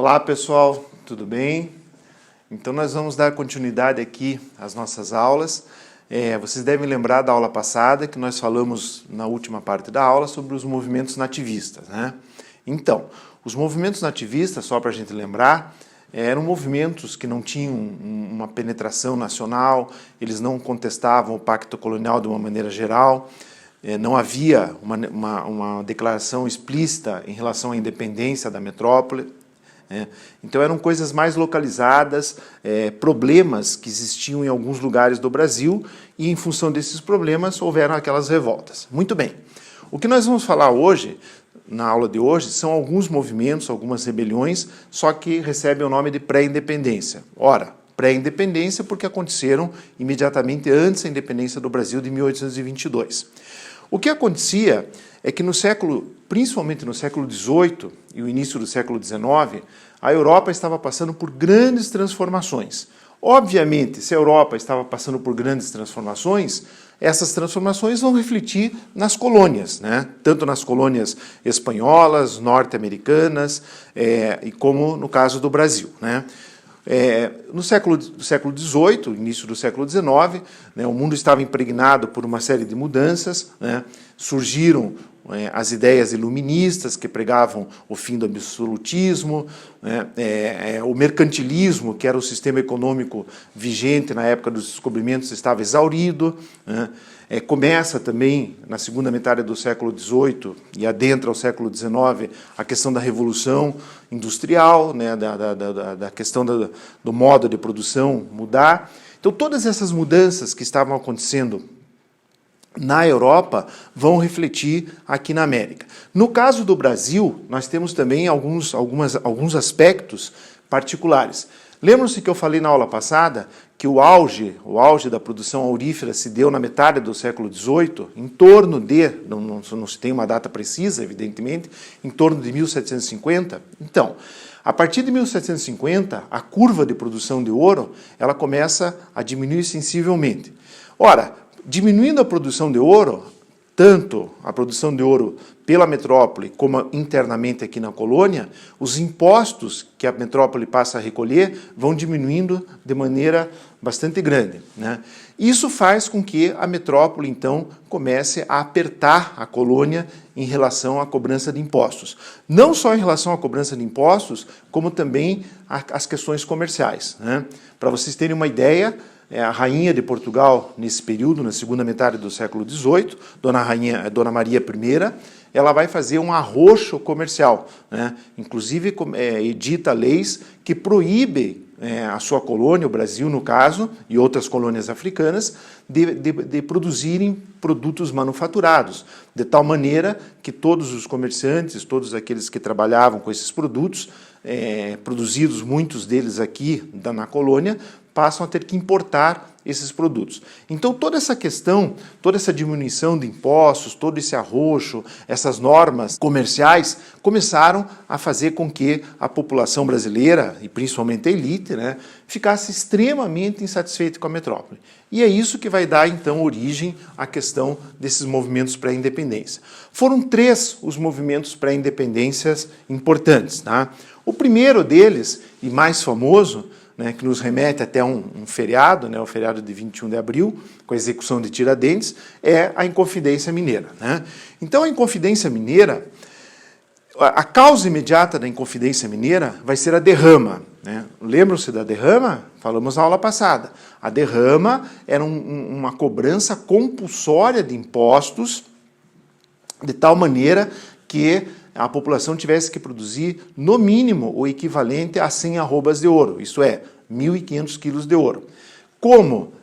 Olá pessoal, tudo bem? Então nós vamos dar continuidade aqui às nossas aulas. Vocês devem lembrar da aula passada que nós falamos na última parte da aula sobre os movimentos nativistas, né? Então, os movimentos nativistas, só para a gente lembrar, eram movimentos que não tinham uma penetração nacional, eles não contestavam o pacto colonial de uma maneira geral, não havia uma declaração explícita em relação à independência da metrópole. Então eram coisas mais localizadas, problemas que existiam em alguns lugares do Brasil e em função desses problemas houveram aquelas revoltas. Muito bem, o que nós vamos falar hoje, na aula de hoje, são alguns movimentos, algumas rebeliões, só que recebem o nome de pré-independência. Ora, pré-independência porque aconteceram imediatamente antes da independência do Brasil de 1822. O que acontecia é que principalmente no século XVIII e o início do século XIX, a Europa estava passando por grandes transformações. Obviamente, se a Europa estava passando por grandes transformações, essas transformações vão refletir nas colônias, né? Tanto nas colônias espanholas, norte-americanas, e como no caso do Brasil, né? No século XVIII, início do século XIX, né, o mundo estava impregnado por uma série de mudanças, né? Surgiram as ideias iluministas que pregavam o fim do absolutismo, né? O mercantilismo, que era o sistema econômico vigente na época dos descobrimentos, estava exaurido, né? Começa também, na segunda metade do século XVIII e adentra ao século XIX, a questão da revolução industrial, né? da questão do modo de produção mudar. Então, todas essas mudanças que estavam acontecendo na Europa vão refletir aqui na América. No caso do Brasil, nós temos também alguns aspectos particulares. Lembram-se que eu falei na aula passada que o auge da produção aurífera se deu na metade do século XVIII, em torno de, não se tem uma data precisa, evidentemente, em torno de 1750. Então, a partir de 1750, a curva de produção de ouro ela começa a diminuir sensivelmente. Ora, diminuindo a produção de ouro, tanto a produção de ouro pela metrópole como internamente aqui na colônia, os impostos que a metrópole passa a recolher vão diminuindo de maneira bastante grande, né? Isso faz com que a metrópole, então, comece a apertar a colônia em relação à cobrança de impostos. Não só em relação à cobrança de impostos, como também às questões comerciais, né? Para vocês terem uma ideia, a rainha de Portugal, nesse período, na segunda metade do século XVIII, Dona Maria I, ela vai fazer um arroxo comercial, né? Inclusive edita leis que proíbem a sua colônia, o Brasil no caso, e outras colônias africanas, de produzirem produtos manufaturados, de tal maneira que todos os comerciantes, todos aqueles que trabalhavam com esses produtos, produzidos muitos deles aqui na colônia, passam a ter que importar esses produtos. Então toda essa questão, toda essa diminuição de impostos, todo esse arroxo, essas normas comerciais começaram a fazer com que a população brasileira, e principalmente a elite, né, ficasse extremamente insatisfeita com a metrópole. E é isso que vai dar então origem à questão desses movimentos pré-independência. Foram 3 os movimentos pré-independências importantes, tá? O primeiro deles, e mais famoso, né, que nos remete até um feriado, né, o feriado de 21 de abril, com a execução de Tiradentes, é a Inconfidência Mineira, né? Então, a Inconfidência Mineira, a causa imediata da Inconfidência Mineira vai ser a derrama, né? Lembram-se da derrama? Falamos na aula passada. A derrama era uma cobrança compulsória de impostos, de tal maneira que a população tivesse que produzir, no mínimo, o equivalente a 100 arrobas de ouro, isto é, 1.500 quilos de ouro. Como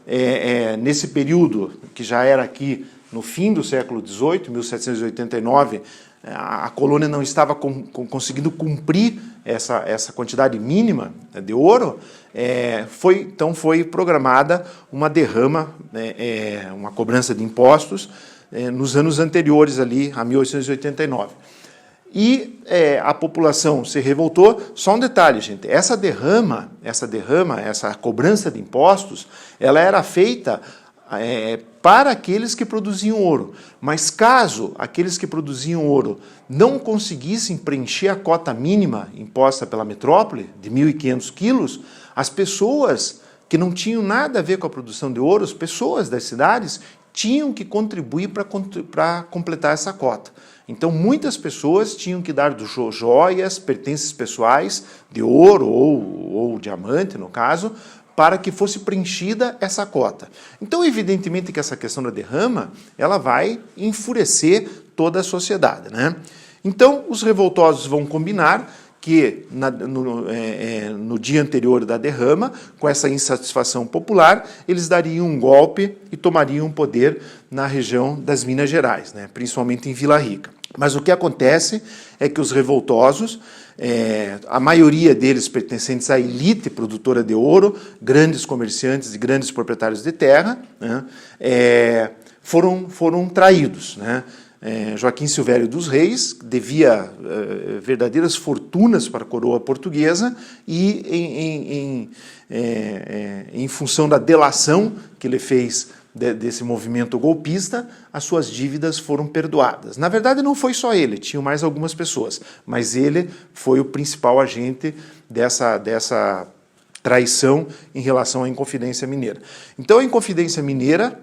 nesse período, que já era aqui no fim do século XVIII, 1789, a colônia não estava conseguindo cumprir essa quantidade mínima de ouro, então foi programada uma derrama, uma cobrança de impostos, nos anos anteriores ali, a 1889. E a população se revoltou. Só um detalhe, gente, essa cobrança de impostos, ela era feita para aqueles que produziam ouro. Mas caso aqueles que produziam ouro não conseguissem preencher a cota mínima imposta pela metrópole, de 1.500 quilos, as pessoas que não tinham nada a ver com a produção de ouro, as pessoas das cidades, tinham que contribuir para completar essa cota. Então, muitas pessoas tinham que dar joias, pertences pessoais, de ouro ou diamante, no caso, para que fosse preenchida essa cota. Então, evidentemente que essa questão da derrama, ela vai enfurecer toda a sociedade, né? Então, os revoltosos vão combinar que no dia anterior da derrama, com essa insatisfação popular, eles dariam um golpe e tomariam o poder na região das Minas Gerais, né? Principalmente em Vila Rica. Mas o que acontece é que os revoltosos, a maioria deles pertencentes à elite produtora de ouro, grandes comerciantes e grandes proprietários de terra, né, foram traídos, né? Joaquim Silvério dos Reis devia verdadeiras fortunas para a coroa portuguesa e em função da delação que ele fez desse movimento golpista, as suas dívidas foram perdoadas. Na verdade, não foi só ele, tinham mais algumas pessoas, mas ele foi o principal agente dessa traição em relação à Inconfidência Mineira. Então, a Inconfidência Mineira,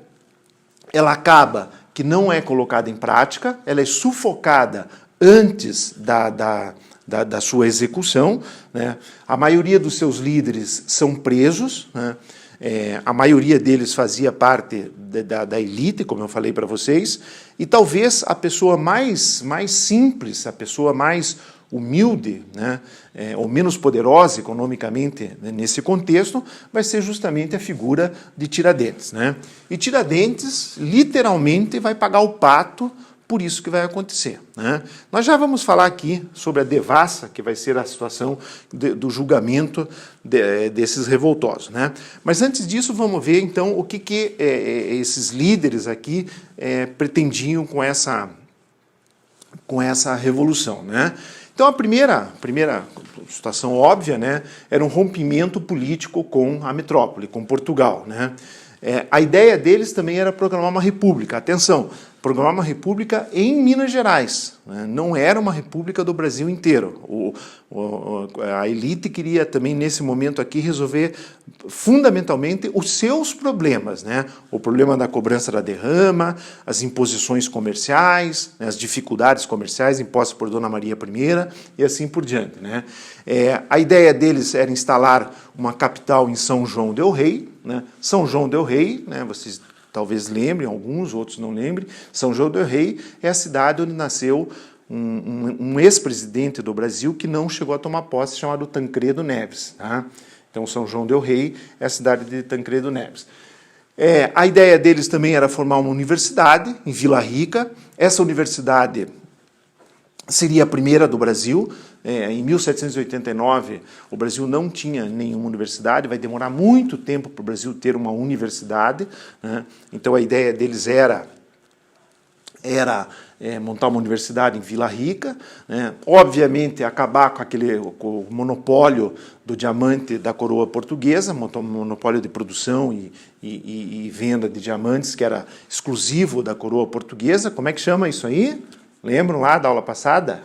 ela acaba que não é colocada em prática, ela é sufocada antes da sua execução, né? A maioria dos seus líderes são presos, né? A maioria deles fazia parte da elite, como eu falei para vocês, e talvez a pessoa mais simples, a pessoa mais humilde, né, ou menos poderosa economicamente, né, nesse contexto, vai ser justamente a figura de Tiradentes, né? E Tiradentes, literalmente, vai pagar o pato por isso que vai acontecer, né? Nós já vamos falar aqui sobre a devassa, que vai ser a situação do julgamento desses revoltosos, né? Mas antes disso, vamos ver, então, o que esses líderes aqui pretendiam com essa revolução, né? Então, a primeira situação óbvia, né, era um rompimento político com a metrópole, com Portugal, né? A ideia deles também era proclamar uma república. Atenção, proclamar uma república em Minas Gerais, né? Não era uma república do Brasil inteiro. A elite queria também, nesse momento aqui, resolver fundamentalmente os seus problemas, né? O problema da cobrança da derrama, as imposições comerciais, né? As dificuldades comerciais impostas por Dona Maria I e assim por diante, né? A ideia deles era instalar uma capital em São João del Rei, né? São João del Rei, né? Vocês talvez lembrem, alguns, outros não lembrem. São João del Rei é a cidade onde nasceu um ex-presidente do Brasil que não chegou a tomar posse, chamado Tancredo Neves, tá? Então, São João del Rei é a cidade de Tancredo Neves. A ideia deles também era formar uma universidade em Vila Rica. Essa universidade seria a primeira do Brasil. Em 1789, o Brasil não tinha nenhuma universidade, vai demorar muito tempo para o Brasil ter uma universidade, né? Então, a ideia deles era montar uma universidade em Vila Rica, né? Obviamente, acabar com o monopólio do diamante da coroa portuguesa, montar um monopólio de produção e venda de diamantes, que era exclusivo da coroa portuguesa. Como é que chama isso aí? Lembram lá da aula passada?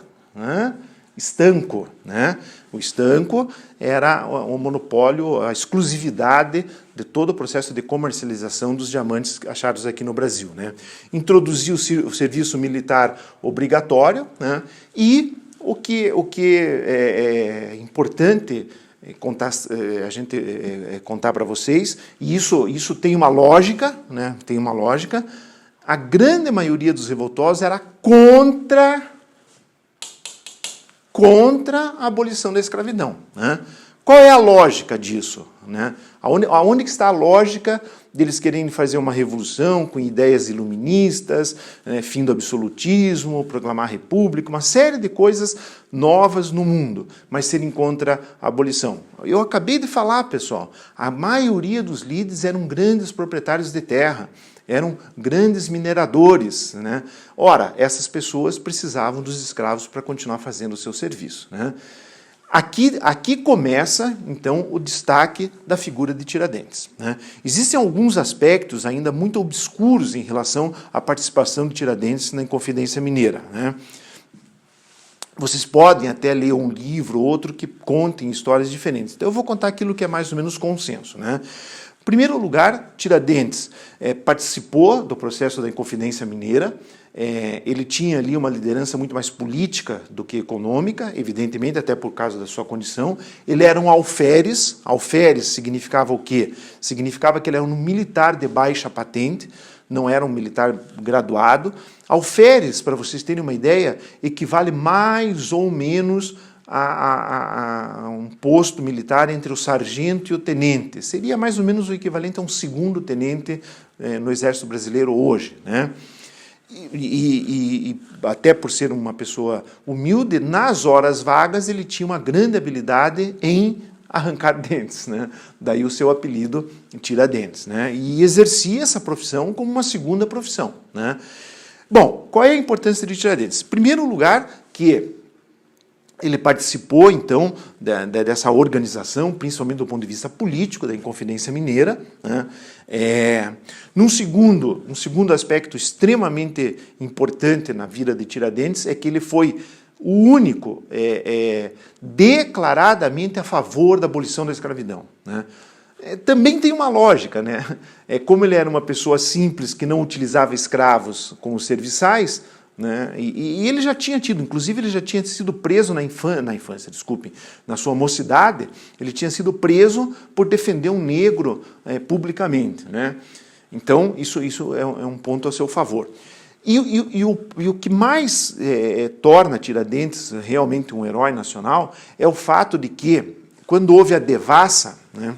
Estanco, né? O estanco era o monopólio, a exclusividade de todo o processo de comercialização dos diamantes achados aqui no Brasil, né? Introduziu o serviço militar obrigatório, né? E o que é importante contar para vocês, e isso tem uma lógica, né? Tem uma lógica. A grande maioria dos revoltosos era contra a abolição da escravidão, né? Qual é a lógica disso, né? Aonde que está a lógica deles querendo fazer uma revolução com ideias iluministas, né, fim do absolutismo, proclamar a república, uma série de coisas novas no mundo, mas serem contra a abolição? Eu acabei de falar, pessoal, a maioria dos líderes eram grandes proprietários de terra, eram grandes mineradores, né? Ora, essas pessoas precisavam dos escravos para continuar fazendo o seu serviço, né? Aqui começa, então, o destaque da figura de Tiradentes, né? Existem alguns aspectos ainda muito obscuros em relação à participação de Tiradentes na Inconfidência Mineira, né? Vocês podem até ler um livro ou outro que contem histórias diferentes. Então eu vou contar aquilo que é mais ou menos consenso, né? Em primeiro lugar, Tiradentes participou do processo da Inconfidência Mineira. Ele tinha ali uma liderança muito mais política do que econômica, evidentemente, até por causa da sua condição. Ele era um alferes. Alferes significava o quê? Significava que ele era um militar de baixa patente, não era um militar graduado. Alferes, para vocês terem uma ideia, equivale mais ou menos a um posto militar entre o sargento e o tenente. Seria mais ou menos o equivalente a um segundo tenente no Exército Brasileiro hoje, né? E até por ser uma pessoa humilde, nas horas vagas ele tinha uma grande habilidade em arrancar dentes, né? Daí o seu apelido Tiradentes, né? E exercia essa profissão como uma segunda profissão, né? Bom, qual é a importância de Tiradentes? Em primeiro lugar, que ele participou, então, dessa organização, principalmente do ponto de vista político, da Inconfidência Mineira, né? Um segundo aspecto extremamente importante na vida de Tiradentes é que ele foi o único declaradamente a favor da abolição da escravidão, né? Também tem uma lógica, né? Como ele era uma pessoa simples que não utilizava escravos como serviçais, né? E ele já tinha tido, inclusive ele já tinha sido preso na sua mocidade, ele tinha sido preso por defender um negro publicamente, né? Então isso é um ponto a seu favor. E o que mais torna Tiradentes realmente um herói nacional é o fato de que, quando houve a devassa, né?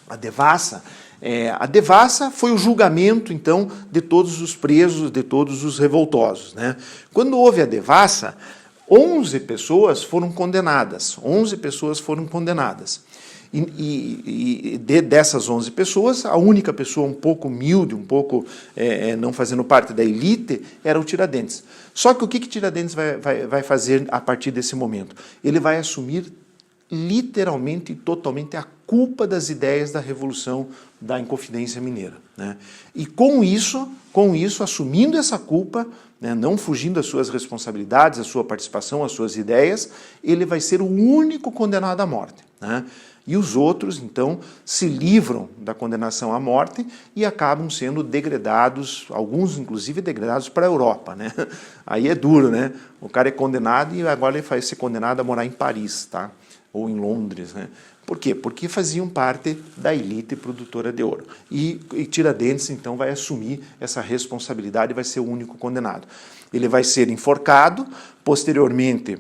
A devassa foi o julgamento, então, de todos os presos, de todos os revoltosos, né? Quando houve a devassa, 11 pessoas foram condenadas. 11 pessoas foram condenadas. Dessas 11 pessoas, a única pessoa um pouco humilde, um pouco não fazendo parte da elite, era o Tiradentes. Só que o que Tiradentes vai fazer a partir desse momento? Ele vai assumir literalmente e totalmente a culpa das ideias da Revolução da Inconfidência Mineira, né? E com isso, assumindo essa culpa, né, não fugindo das suas responsabilidades, a sua participação, as suas ideias, ele vai ser o único condenado à morte, né? E os outros, então, se livram da condenação à morte e acabam sendo degradados, alguns inclusive degradados para a Europa, né? Aí é duro, né? O cara é condenado e agora ele vai ser condenado a morar em Paris, tá? Ou em Londres, né? Por quê? Porque faziam parte da elite produtora de ouro. E Tiradentes, então, vai assumir essa responsabilidade e vai ser o único condenado. Ele vai ser enforcado, posteriormente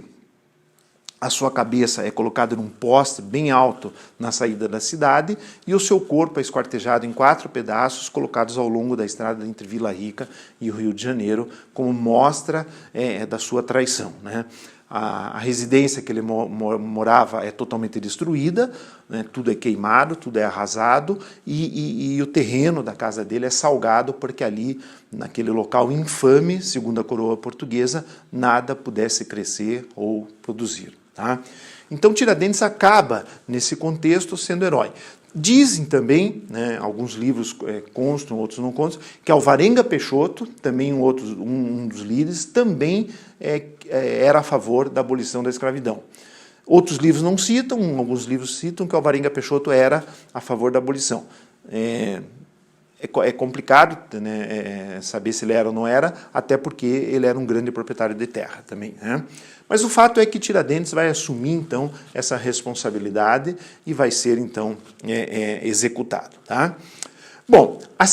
a sua cabeça é colocada num poste bem alto na saída da cidade e o seu corpo é esquartejado em 4 pedaços colocados ao longo da estrada entre Vila Rica e o Rio de Janeiro, como mostra da sua traição, né? A residência que ele morava é totalmente destruída, né? Tudo é queimado, tudo é arrasado e o terreno da casa dele é salgado porque ali, naquele local infame, segundo a coroa portuguesa, nada pudesse crescer ou produzir, tá? Então Tiradentes acaba, nesse contexto, sendo herói. Dizem também, né, alguns livros constam, outros não constam, que Alvarenga Peixoto, também um dos líderes, também era a favor da abolição da escravidão. Outros livros não citam, alguns livros citam que Alvarenga Peixoto era a favor da abolição. É complicado, né, saber se ele era ou não era, até porque ele era um grande proprietário de terra também, né? Mas o fato é que Tiradentes vai assumir, então, essa responsabilidade e vai ser, então, executado, tá? Bom, o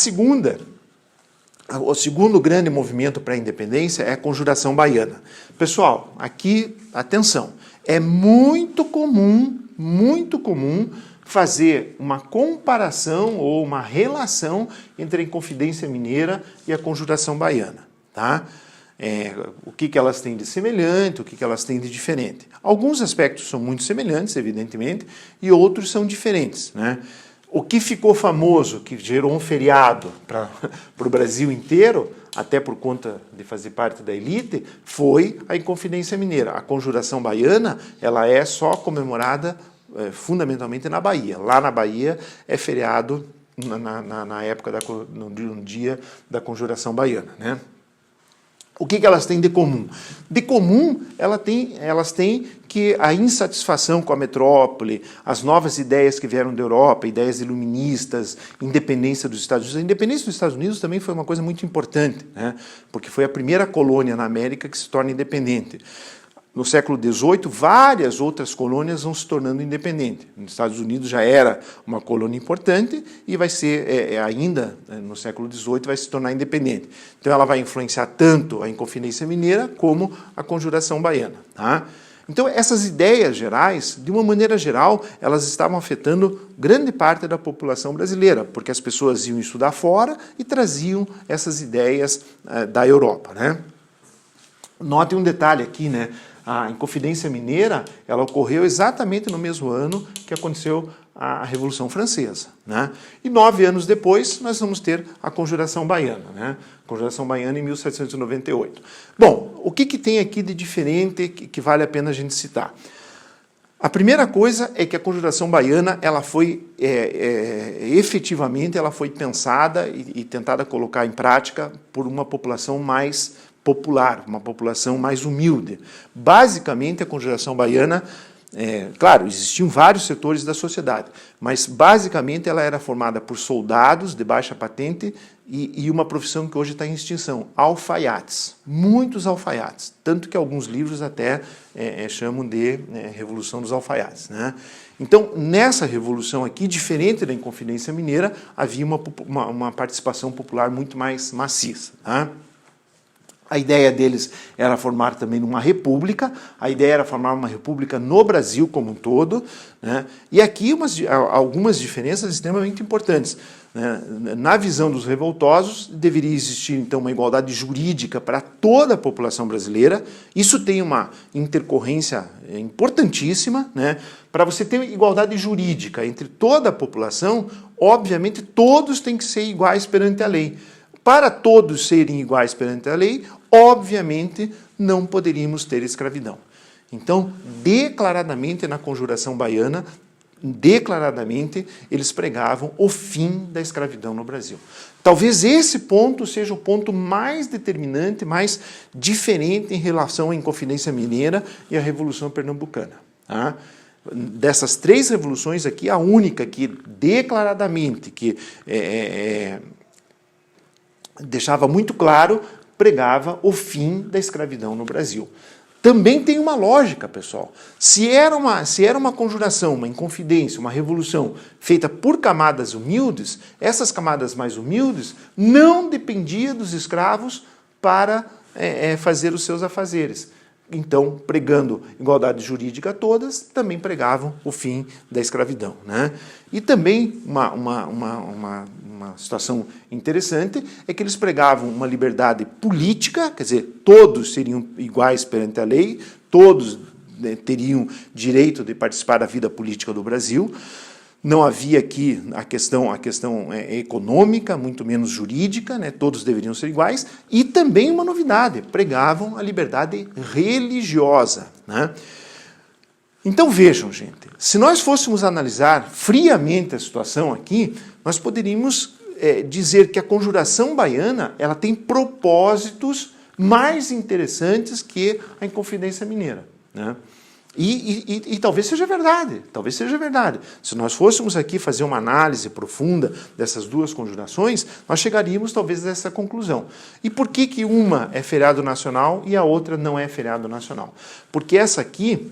segundo grande movimento para a independência é a Conjuração Baiana. Pessoal, aqui, atenção, é muito comum fazer uma comparação ou uma relação entre a Inconfidência Mineira e a Conjuração Baiana, tá? O que elas têm de semelhante, o que elas têm de diferente. Alguns aspectos são muito semelhantes, evidentemente, e outros são diferentes, né? O que ficou famoso, que gerou um feriado para o Brasil inteiro, até por conta de fazer parte da elite, foi a Inconfidência Mineira. A Conjuração Baiana, ela é só comemorada fundamentalmente na Bahia. Lá na Bahia é feriado na época, no dia da Conjuração Baiana, né? O que elas têm de comum? De comum, elas têm que a insatisfação com a metrópole, as novas ideias que vieram da Europa, ideias iluministas, independência dos Estados Unidos. A independência dos Estados Unidos também foi uma coisa muito importante, né? Porque foi a primeira colônia na América que se torna independente. No século XVIII, várias outras colônias vão se tornando independentes. Nos Estados Unidos já era uma colônia importante e vai ser, ainda no século XVIII, vai se tornar independente. Então ela vai influenciar tanto a Inconfidência Mineira como a Conjuração Baiana. Tá? Então essas ideias gerais, de uma maneira geral, elas estavam afetando grande parte da população brasileira, porque as pessoas iam estudar fora e traziam essas ideias da Europa, né? Notem um detalhe aqui, né? A Inconfidência Mineira, ela ocorreu exatamente no mesmo ano que aconteceu a Revolução Francesa, né? E 9 anos depois, nós vamos ter a Conjuração Baiana, né? Conjuração Baiana em 1798. Bom, o que tem aqui de diferente que vale a pena a gente citar? A primeira coisa é que a Conjuração Baiana, ela foi, efetivamente, ela foi pensada e tentada colocar em prática por uma população mais popular, uma população mais humilde. Basicamente, a Conjuração Baiana, claro, existiam vários setores da sociedade, mas basicamente ela era formada por soldados de baixa patente e uma profissão que hoje está em extinção, alfaiates, muitos alfaiates, tanto que alguns livros até chamam de Revolução dos Alfaiates, né? Então, nessa revolução aqui, diferente da Inconfidência Mineira, havia uma participação popular muito mais maciça, tá? A ideia deles era formar também uma república, a ideia era formar uma república no Brasil como um todo, né? E aqui algumas diferenças extremamente importantes, né? Na visão dos revoltosos, deveria existir então uma igualdade jurídica para toda a população brasileira. Isso tem uma intercorrência importantíssima, né? Para você ter igualdade jurídica entre toda a população, obviamente todos têm que ser iguais perante a lei. Para todos serem iguais perante a lei, obviamente não poderíamos ter escravidão. Então, declaradamente na Conjuração Baiana, declaradamente eles pregavam o fim da escravidão no Brasil. Talvez esse ponto seja o ponto mais determinante, mais diferente em relação à Inconfidência Mineira e à Revolução Pernambucana. Tá? Dessas 3 revoluções aqui, a única que declaradamente deixava muito claro, pregava o fim da escravidão no Brasil. Também tem uma lógica, pessoal. Se era uma conjuração, uma inconfidência, uma revolução feita por camadas humildes, essas camadas mais humildes não dependiam dos escravos para fazer os seus afazeres. Então, pregando igualdade jurídica a todas, também pregavam o fim da escravidão, né? E também uma situação interessante é que eles pregavam uma liberdade política, quer dizer, todos seriam iguais perante a lei, todos teriam direito de participar da vida política do Brasil. Não havia aqui a questão econômica, muito menos jurídica, né? Todos deveriam ser iguais. E também uma novidade, pregavam a liberdade religiosa, né? Então vejam, gente, se nós fôssemos analisar friamente a situação aqui, nós poderíamos dizer que a Conjuração Baiana ela tem propósitos mais interessantes que a Inconfidência Mineira, né? E talvez seja verdade, talvez seja verdade. Se nós fôssemos aqui fazer uma análise profunda dessas 2 conjurações, nós chegaríamos talvez a essa conclusão. E por que uma é feriado nacional e a outra não é feriado nacional? Porque essa aqui,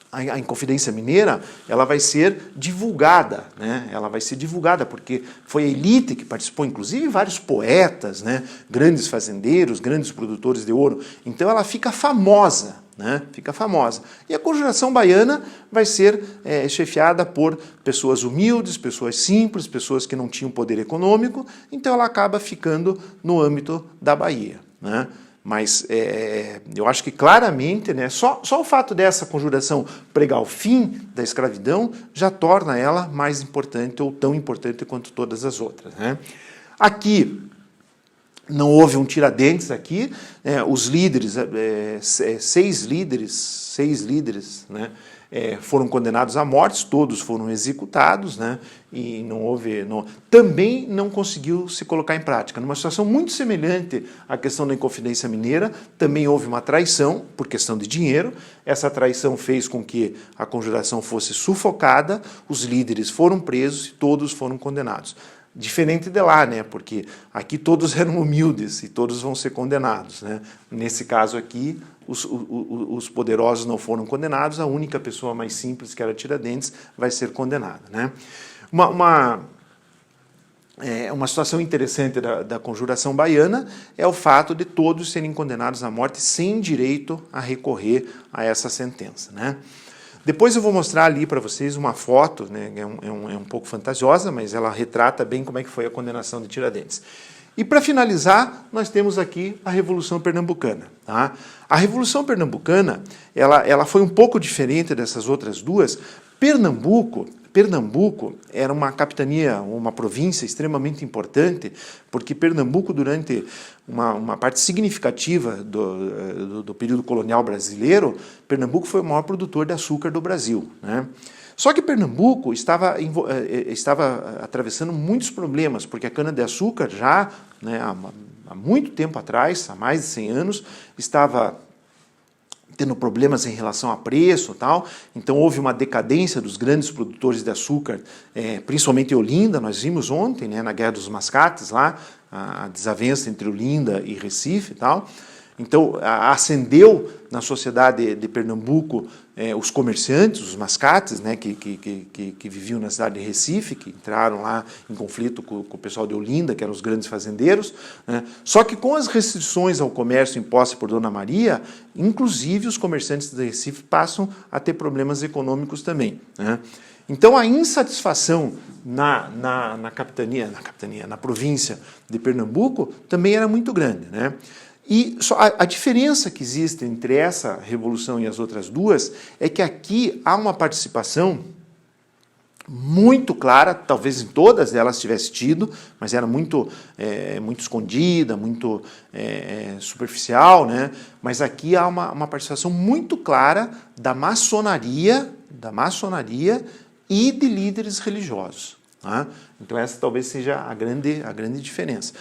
a Inconfidência Mineira, ela vai ser divulgada, né? Ela vai ser divulgada porque foi a elite que participou, inclusive vários poetas, né? Grandes fazendeiros, grandes produtores de ouro. Então ela fica famosa, né? Fica famosa. E a Conjuração Baiana vai ser chefiada por pessoas humildes, pessoas simples, pessoas que não tinham poder econômico, então ela acaba ficando no âmbito da Bahia, né? mas eu acho que claramente, né, só o fato dessa conjuração pregar o fim da escravidão já torna ela mais importante ou tão importante quanto todas as outras, né? Aqui não houve um Tiradentes aqui, os líderes, seis líderes, né, foram condenados à morte, todos foram executados, né, e também não conseguiu se colocar em prática. Numa situação muito semelhante à questão da Inconfidência Mineira, também houve uma traição por questão de dinheiro. Essa traição fez com que a conjuração fosse sufocada, os líderes foram presos e todos foram condenados. Diferente de lá, né? Porque aqui todos eram humildes e todos vão ser condenados, né? Nesse caso aqui, os poderosos não foram condenados, a única pessoa mais simples, que era Tiradentes, vai ser condenada, né? Uma situação interessante da conjuração baiana é o fato de todos serem condenados à morte sem direito a recorrer a essa sentença, né? Depois eu vou mostrar ali para vocês uma foto, né, é um pouco fantasiosa, mas ela retrata bem como é que foi a condenação de Tiradentes. E para finalizar, nós temos aqui a Revolução Pernambucana. Tá? A Revolução Pernambucana, ela foi um pouco diferente dessas outras duas. Pernambuco era uma capitania, uma província extremamente importante, porque Pernambuco, durante uma parte significativa do período colonial brasileiro, Pernambuco foi o maior produtor de açúcar do Brasil, né? Só que Pernambuco estava atravessando muitos problemas, porque a cana-de-açúcar já, né, há muito tempo atrás, há mais de 100 anos, estava tendo problemas em relação a preço e tal, então houve uma decadência dos grandes produtores de açúcar, principalmente Olinda, nós vimos ontem, né, na Guerra dos Mascates, lá, a desavença entre Olinda e Recife e tal. Então, ascendeu na sociedade de Pernambuco os comerciantes, os mascates, né, que viviam na cidade de Recife, que entraram lá em conflito com o pessoal de Olinda, que eram os grandes fazendeiros, né. Só que com as restrições ao comércio impostas por Dona Maria, inclusive os comerciantes de Recife passam a ter problemas econômicos também, né. Então, a insatisfação na província de Pernambuco também era muito grande, né. E a diferença que existe entre essa revolução e as outras duas é que aqui há uma participação muito clara, talvez em todas elas tivesse tido, mas era muito escondida, muito superficial, né? Mas aqui há uma participação muito clara da maçonaria e de líderes religiosos. Tá? Então essa talvez seja a grande diferença.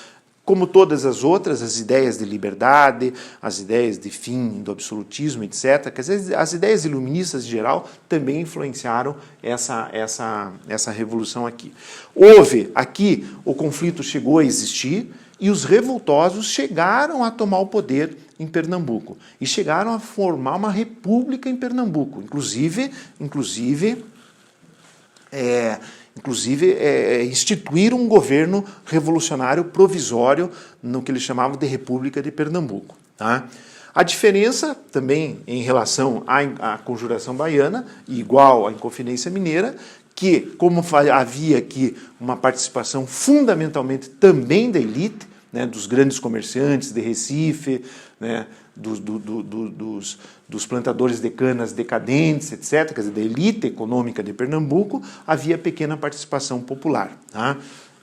Como todas as outras, as ideias de liberdade, as ideias de fim do absolutismo, etc., que as ideias iluministas em geral também influenciaram essa revolução aqui. Aqui, o conflito chegou a existir e os revoltosos chegaram a tomar o poder em Pernambuco e chegaram a formar uma república em Pernambuco, inclusive instituir um governo revolucionário provisório no que eles chamavam de República de Pernambuco. Tá? A diferença também em relação à Conjuração Baiana, igual à Inconfidência Mineira, que como havia aqui uma participação fundamentalmente também da elite, né, dos grandes comerciantes de Recife, né, dos plantadores de canas decadentes, etc., quer dizer, da elite econômica de Pernambuco, havia pequena participação popular. Tá?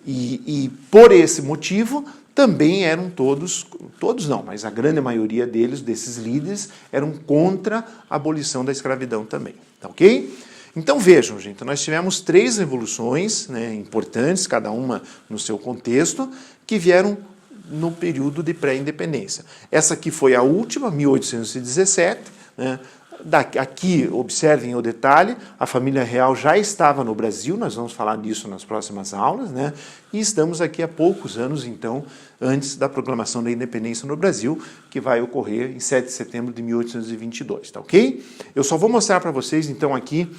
E por esse motivo, também eram todos não, mas a grande maioria desses líderes, eram contra a abolição da escravidão também. Tá ok? Então vejam, gente, nós tivemos 3 revoluções, né, importantes, cada uma no seu contexto, que vieram no período de pré-independência. Essa aqui foi a última, 1817. Né? Aqui, observem o detalhe, a família real já estava no Brasil, nós vamos falar disso nas próximas aulas, né? E estamos aqui há poucos anos, então, antes da proclamação da independência no Brasil, que vai ocorrer em 7 de setembro de 1822, tá ok? Eu só vou mostrar para vocês, então, aqui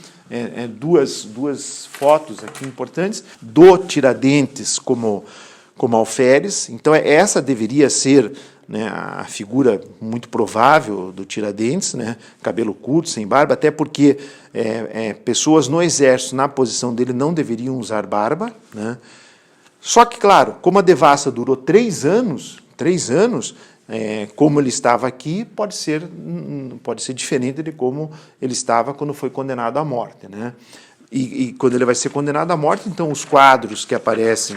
duas fotos aqui importantes do Tiradentes como alferes. Então essa deveria ser, né, a figura muito provável do Tiradentes, né, cabelo curto, sem barba, até porque pessoas no exército, na posição dele, não deveriam usar barba, né. Só que, claro, como a devassa durou 3 anos, 3 anos, como ele estava aqui, pode ser diferente de como ele estava quando foi condenado à morte, né? E quando ele vai ser condenado à morte, então os quadros que aparecem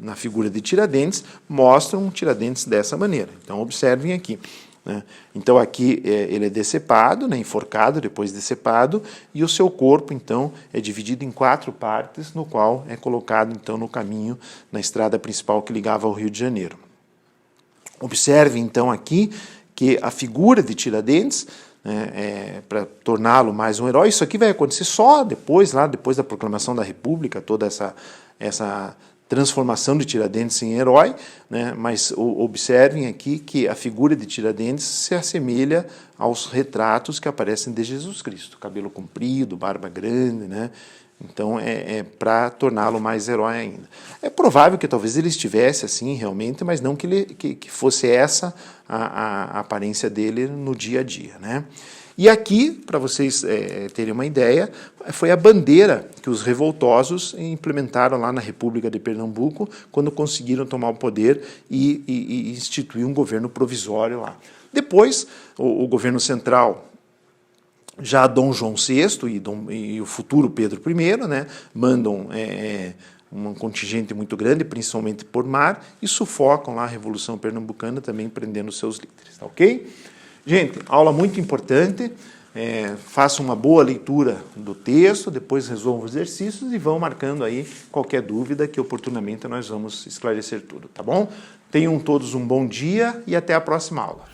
na figura de Tiradentes mostram um Tiradentes dessa maneira. Então observem aqui, né? Então aqui ele é decepado, né, enforcado, depois decepado, e o seu corpo então é dividido em 4 partes, no qual é colocado então no caminho, na estrada principal que ligava ao Rio de Janeiro. Observe então aqui que a figura de Tiradentes, para torná-lo mais um herói, isso aqui vai acontecer só depois, lá depois da proclamação da República, toda essa transformação de Tiradentes em herói, né? Mas observem aqui que a figura de Tiradentes se assemelha aos retratos que aparecem de Jesus Cristo, cabelo comprido, barba grande, né? Então para torná-lo mais herói ainda. É provável que talvez ele estivesse assim realmente, mas não que fosse essa a aparência dele no dia a dia, né? E aqui, para vocês terem uma ideia, foi a bandeira que os revoltosos implementaram lá na República de Pernambuco, quando conseguiram tomar o poder e instituir um governo provisório lá. Depois, o governo central, já Dom João VI e o futuro Pedro I, né, mandam um contingente muito grande, principalmente por mar, e sufocam lá a Revolução Pernambucana, também prendendo seus líderes, tá ok? Gente, aula muito importante, façam uma boa leitura do texto, depois resolvam os exercícios e vão marcando aí qualquer dúvida que oportunamente nós vamos esclarecer tudo, tá bom? Tenham todos um bom dia e até a próxima aula.